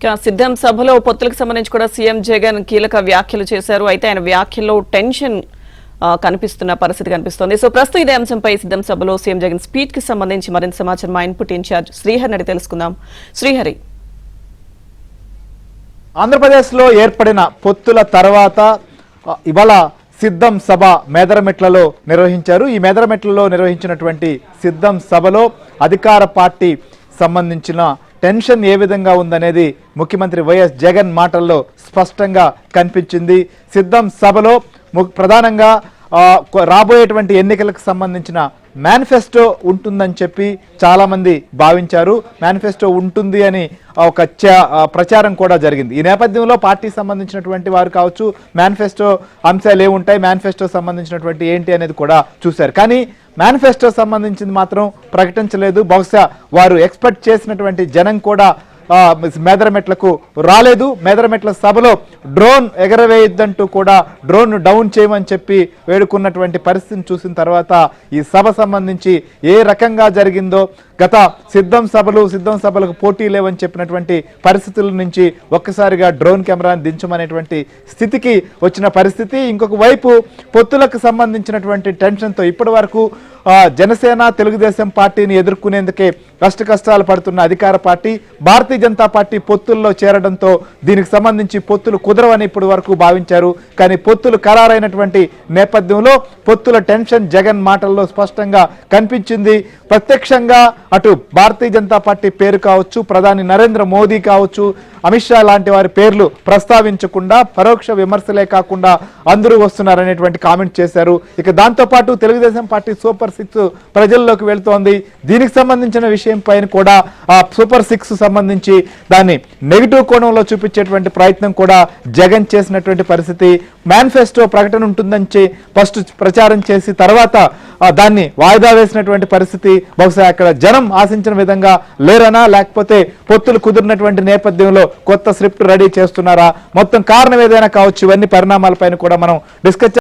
సిద్ధం సభలో పొత్తులకు సంబంధించి కూడా సీఎం జగన్ కీలక వ్యాఖ్యలు చేశారు. అయితే ఆయన వ్యాఖ్యల్లో టెన్షన్ కనిపిస్తున్న పరిస్థితి కనిపిస్తోంది. సో ప్రస్తుతం ఇదే అంశంపై సిద్ధం సభలో సీఎం జగన్ స్పీచ్ కి సంబంధించి మరింత సమాచారం మా ఇన్పుట్ ఇన్ఛార్జ్ శ్రీహరి అడిగి తెలుసుకుందాం. శ్రీహరి, ఆంధ్రప్రదేశ్లో ఏర్పడిన పొత్తుల తర్వాత ఇవాళ సిద్ధం సభ మేదరమెట్లలో నిర్వహించారు. ఈ మేదరమెట్లలో నిర్వహించినటువంటి సిద్ధం సభలో అధికార పార్టీ సంబంధించిన టెన్షన్ ఏ విధంగా ఉందనేది ముఖ్యమంత్రి వైఎస్ జగన్ మాటల్లో స్పష్టంగా కనిపించింది. సిద్ధం సభలో ప్రధానంగా రాబోయేటువంటి ఎన్నికలకు సంబంధించిన మేనిఫెస్టో ఉంటుందని చెప్పి చాలామంది భావించారు. మేనిఫెస్టో ఉంటుంది అని ఒక ప్రచారం కూడా జరిగింది. ఈ నేపథ్యంలో పార్టీ సంబంధించినటువంటి వారు కావచ్చు, మేనిఫెస్టో అంశాలు ఏముంటాయి, మేనిఫెస్టో సంబంధించినటువంటి ఏంటి అనేది కూడా చూశారు. కానీ మేనిఫెస్టో సంబంధించింది మాత్రం ప్రకటించలేదు. బహుశా వారు ఎక్స్పెక్ట్ చేసినటువంటి జనం కూడా మేదరమెట్లకు రాలేదు. మేదరమెట్ల సభలో డ్రోన్ ఎగరవేయొద్దంటూ కూడా డ్రోన్ డౌన్ చేయమని చెప్పి వేడుకున్నటువంటి పరిస్థితిని చూసిన తర్వాత ఈ సభ సంబంధించి ఏ రకంగా జరిగిందో, గత సిద్ధం సభలకు పోటీ లేవని చెప్పినటువంటి పరిస్థితుల నుంచి ఒక్కసారిగా డ్రోన్ కెమెరాని దించమనేటువంటి స్థితికి వచ్చిన పరిస్థితి. ఇంకొక వైపు పొత్తులకు సంబంధించినటువంటి టెన్షన్తో ఇప్పటి వరకు జనసేన తెలుగుదేశం పార్టీని ఎదుర్కొనేందుకే కష్టాలు పడుతున్న అధికార పార్టీ భారతీయ జనతా పార్టీ పొత్తుల్లో చేరడంతో దీనికి సంబంధించి పొత్తులు కుదరవని ఇప్పటి వరకు భావించారు. కానీ పొత్తులు ఖరారైనటువంటి నేపథ్యంలో పొత్తుల టెన్షన్ జగన్ మాటల్లో స్పష్టంగా కనిపించింది. ప్రత్యక్షంగా అటు భారతీయ జనతా పార్టీ పేరు కావచ్చు, ప్రధాని నరేంద్ర మోదీ కావచ్చు, అమిత్ షా లాంటి వారి పేర్లు ప్రస్తావించకుండా పరోక్ష విమర్శలే కాకుండా అందరూ వస్తున్నారనేటువంటి కామెంట్ చేశారు. ఇక దాంతోపాటు తెలుగుదేశం పార్టీ సూపర్ 6 ప్రజల్లోకి వెళ్తోంది. దీనికి సంబంధించిన విషయం పైన కూడా ఆ సూపర్ 6 సంబంధించి దాన్ని నెగిటివ్ కోణంలో చూపించేటువంటి ప్రయత్నం కూడా జగన్ చేసినటువంటి పరిస్థితి. మేనిఫెస్టో ప్రకటన ఉంటుందని ఫస్ట్ ప్రచారం చేసి తర్వాత దాన్ని వాయిదా వేసినటువంటి పరిస్థితి. బహుశా అక్కడ జనం ఆశించిన విధంగా లేరనా, లేకపోతే పొత్తులు కుదిరినటువంటి నేపథ్యంలో కొత్త స్క్రిప్ట్ రెడీ చేస్తున్నారా, మొత్తం కారణం ఏదైనా కావచ్చు. ఇవన్నీ పరిణామాలపైన కూడా మనం డిస్కస్